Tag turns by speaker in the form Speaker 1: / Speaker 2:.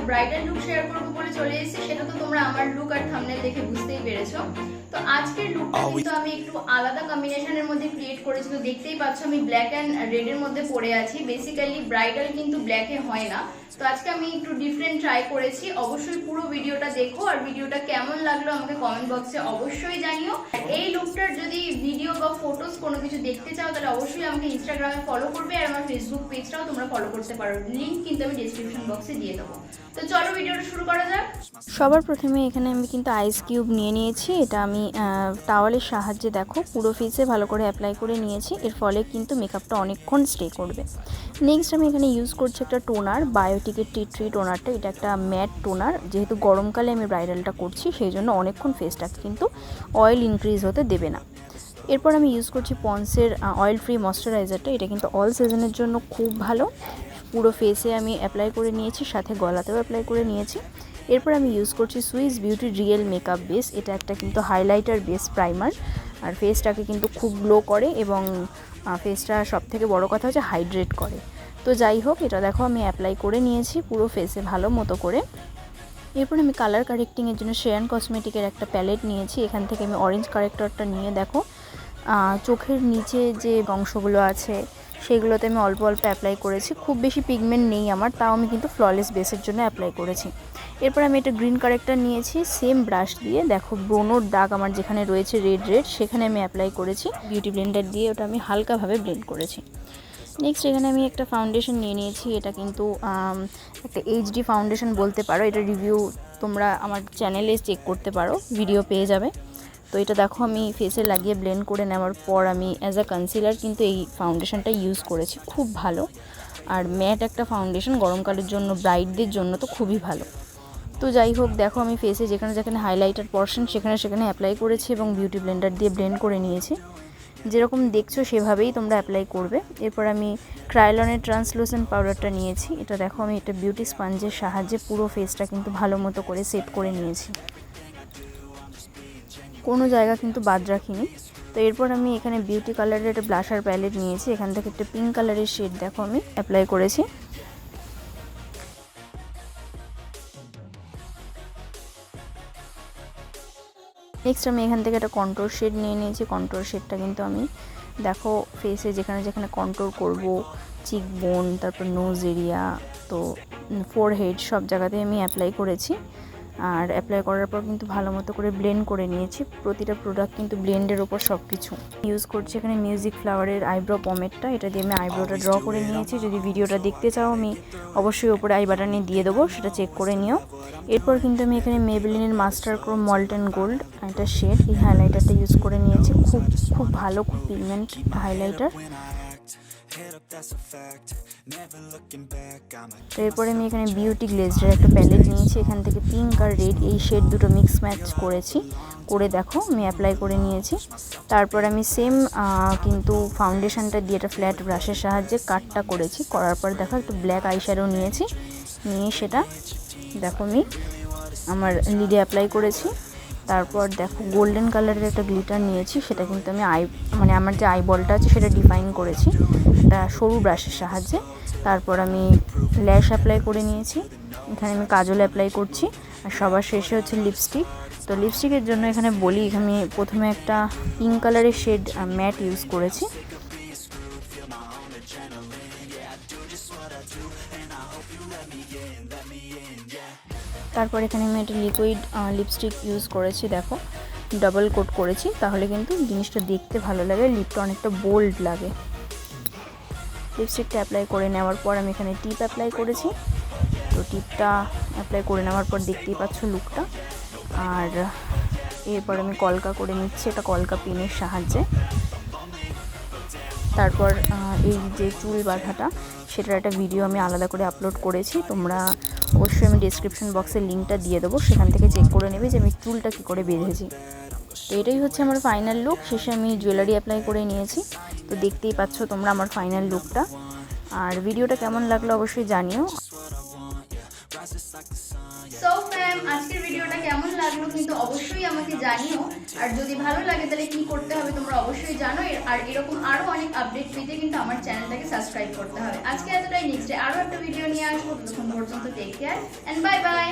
Speaker 1: Bridal look share করব বলে চলে এসেছি। সেটা তো তোমরা আমার লুক আর থাম্বনেল দেখে বুঝতেই পেরেছো। তো আজকের লুকটা কিন্তু আমি একটু আলাদা কম্বিনেশনের মধ্যে ক্রিয়েট করেছি। তো দেখতেই পাচ্ছ আমি ব্ল্যাক অ্যান্ড রেডের মধ্যে পরে আছি। বেসিক্যালি ব্রাইডাল কিন্তু ব্ল্যাকে হয় না, তো আজকে আমি একটু ডিফারেন্ট ট্রাই করেছি। অবশ্যই পুরো ভিডিওটা দেখো, আর ভিডিওটা কেমন লাগলো আমাকে কমেন্ট বক্সে অবশ্যই জানিও। এই লুকটার যদি ভিডিও বা ফটোস কোনো কিছু দেখতে চাও তাহলে অবশ্যই আমাকে ইনস্টাগ্রামে ফলো করবে, আর আমার ফেসবুক পেজটাও তোমরা ফলো করতে পারো। লিংক কিন্তু আমি ডেসক্রিপশন বক্সে দিয়ে দেবো। তো চলো ভিডিওটা শুরু করা যাক।
Speaker 2: সবার প্রথমে এখানে আমি কিন্তু আইস কিউব নিয়ে নিয়েছি। এটা আমি টাওয়ালের সাহায্যে দেখো পুরো ফেসে ভালো করে অ্যাপ্লাই করে নিয়েছি। এর ফলে কিন্তু মেকআপটা অনেকক্ষণ স্টে করবে। নেক্সট আমি এখানে ইউজ করছি একটা টোনার, বায়োটিকের টি টোনারটা। এটা একটা ম্যাট টোনার, যেহেতু গরমকালে আমি ব্রাইডালটা করছি সেই জন্য অনেকক্ষণ ফেসটাকে কিন্তু অয়েল ইনক্রিজ হতে দেবে না। এরপর আমি ইউজ করছি পন্সের অয়েল ফ্রি ময়েশ্চারাইজারটা। এটা কিন্তু অল সিজনের জন্য খুব ভালো। পুরো ফেসে আমি অ্যাপ্লাই করে নিয়েছি, সাথে গলাতেও অ্যাপ্লাই করে নিয়েছি। এরপর আমি ইউজ করছি Swiss beauty real makeup base. এটা একটা কিন্তু হাইলাইটার বেস প্রাইমার, আর ফেসটাকে কিন্তু খুব গ্লো করে এবং ফেসটা সবথেকে বড় কথা হচ্ছে হাইড্রেট করে। তো যাই হোক, এটা দেখো আমি অ্যাপ্লাই করে নিয়েছি পুরো ফেসে ভালো মতো করে। এরপর আমি কালার কারেক্টিংয়ের জন্য শ্রেয়ন কসমেটিকের একটা প্যালেট নিয়েছি। এখান থেকে আমি অরেঞ্জ কারেক্টরটা নিয়ে দেখো চোখের নিচে যে অংশগুলো আছে সেগুলোতে আমি অল্প অল্প অ্যাপ্লাই করেছি। খুব বেশি পিগমেন্ট নেই আমার, তাও আমি কিন্তু ফ্ললেস বেসের জন্য অ্যাপ্লাই করেছি। এরপর আমি একটা গ্রিন কারেক্টর নিয়েছি, সেম ব্রাশ দিয়ে দেখো ব্রোনোর দাগ আমার যেখানে রয়েছে রেড সেখানে আমি অ্যাপ্লাই করেছি। বিউটি ব্লেন্ডার দিয়ে ওটা আমি হালকাভাবে ব্লেন্ড করেছি। নেক্সট এখানে আমি একটা ফাউন্ডেশন নিয়ে নিয়েছি। এটা কিন্তু একটা এইচডি ফাউন্ডেশন বলতে পারো। এটা রিভিউ তোমরা আমার চ্যানেলে চেক করতে পারো, ভিডিও পেয়ে যাবে। তো এটা দেখো আমি ফেসে লাগিয়ে ব্লেন্ড করে নেওয়ার পর আমি অ্যাজ আ কনসিলার কিন্তু এই ফাউন্ডেশনটা ইউজ করেছি। খুব ভালো, আর ম্যাট একটা ফাউন্ডেশন গরমকালের জন্য ব্রাইডদের জন্য তো খুবই ভালো। তো যাই হোক, দেখো আমি ফেসে যেখানে যেখানে হাইলাইটার পোরশন সেখানে অ্যাপ্লাই করেছি এবং বিউটি ব্লেন্ডার দিয়ে ব্লেন্ড করে নিয়েছি। যেরকম দেখছো সেভাবেই তোমরা অ্যাপ্লাই করবে। এরপর আমি ক্রায়োলনের ট্রান্সলুসেন্ট পাউডারটা নিয়েছি। এটা দেখো আমি এটা বিউটি স্পঞ্জের সাহায্যে পুরো ফেসটা কিন্তু ভালো মতো করে সেট করে নিয়েছি, কোনো জায়গা কিন্তু বাদ রাখিনি। তো এরপর আমি এখানে বিউটি কালারের একটা ব্লাশার প্যালেট নিয়েছি। এখান থেকে একটা পিঙ্ক কালারের শেড দেখো আমি অ্যাপ্লাই করেছি। নেক্সট আমি এখান থেকে একটা কন্ট্রোর শেড নিয়ে নিয়েছি। কন্ট্রোর শেডটা কিন্তু আমি দেখো ফেসে যেখানে যেখানে কন্ট্রোর করব, চিক বোন, তারপর নোজ এরিয়া, তো ফোরহেড, সব জায়গাতে আমি অ্যাপ্লাই করেছি। আর অ্যাপ্লাই করার পর কিন্তু ভালো মতো করে ব্লেন্ড করে নিয়েছি। প্রতিটা প্রোডাক্ট কিন্তু ব্লেন্ডের ওপর সব কিছু ইউজ করছি। এখানে মিউজিক ফ্লাওয়ারের আইব্রো পমেডটা, এটা দিয়ে আমি আইব্রোটা ড্র করে নিয়েছি। যদি ভিডিওটা দেখতে চাও আমি অবশ্যই ওপরে আই বাটনে দিয়ে দেবো, সেটা চেক করে নিও। এরপর কিন্তু আমি এখানে মেবেলিনের মাস্টার ক্রোম মল্টেন গোল্ড একটা শেড, এই হাইলাইটারটা ইউজ করে নিয়েছি। খুব ভালো, খুব পিগমেন্ট হাইলাইটার। তো এরপরে আমি এখানে বিউটি গ্লেজডের একটা প্যালেট নিয়েছি। এখান থেকে পিঙ্ক আর রেড এই শেড দুটো মিক্স ম্যাচ করেছি, করে দেখো আমি অ্যাপ্লাই করে নিয়েছি। তারপর আমি সেম কিন্তু ফাউন্ডেশনটা দিয়ে একটা ফ্ল্যাট ব্রাশের সাহায্যে কাটটা করেছি। করার পর দেখো একটু ব্ল্যাক আইশ্যাডো নিয়েছি, নিয়ে সেটা দেখো আমি আমার লিডে অ্যাপ্লাই করেছি। তারপর দেখো গোল্ডেন কালারের একটা গ্লিটার নিয়েছি, সেটা কিন্তু আমি আমার যে আইবলটা আছে সেটা ডিফাইন করেছি একটা সরু ব্রাশের সাহায্যে। তারপর আমি ল্যাশ অ্যাপ্লাই করে নিয়েছি। এখানে আমি কাজল অ্যাপ্লাই করছি, আর সবার শেষে হচ্ছে লিপস্টিক। তো লিপস্টিকের জন্য এখানে বলি, আমি প্রথমে একটা পিঙ্ক কালারের শেড ম্যাট ইউজ করেছি। তারপর এখানে আমি একটা লিকুইড লিপস্টিক ইউজ করেছি, দেখো ডাবল কোট করেছি, তাহলে কিন্তু জিনিসটা দেখতে ভালো লাগে, লিপটা অনেকটা বোল্ড লাগে। লিপস্টিকটা অ্যাপ্লাই করে নেওয়ার পর আমি এখানে টিপ অ্যাপ্লাই করেছি। তো টিপটা অ্যাপ্লাই করে নেওয়ার পর দেখতেই পাচ্ছ লুকটা। আর এরপর আমি কলকা করে নিচ্ছি, এটা কলকা পিনের সাহায্যে। তারপর এই যে চুল বাঁধাটা, সেটার একটা ভিডিও আমি আলাদা করে আপলোড করেছি, তোমরা অবশ্যই আমি ডেসক্রিপশন বক্সের লিঙ্কটা দিয়ে দেবো, সেখান থেকে চেক করে নেবে যে আমি চুলটা কী করে বেঁধেছি। তো এটাই হচ্ছে আমার ফাইনাল লুক। শেষে আমি জুয়েলারি অ্যাপ্লাই করে নিয়েছি। তো দেখতেই পাচ্ছ তোমরা আমার ফাইনাল লুকটা। আর ভিডিওটা কেমন লাগলো অবশ্যই জানিও।
Speaker 1: সো ফ্যাম, আজকের ভিডিওটা কেমন লাগলো কিন্তু অবশ্যই আমাকে জানিও। আর যদি ভালো লাগে তাহলে কি করতে হবে তোমরা অবশ্যই জানো। আর এরকম আরো অনেক আপডেট পেতে কিন্তু আমার চ্যানেলটাকে সাবস্ক্রাইব করতে হবে। আজকে এতটাই, নেক্সট ডে আরো একটা ভিডিও নিয়ে আসবো। ততক্ষণ পর্যন্ত take care and bye by.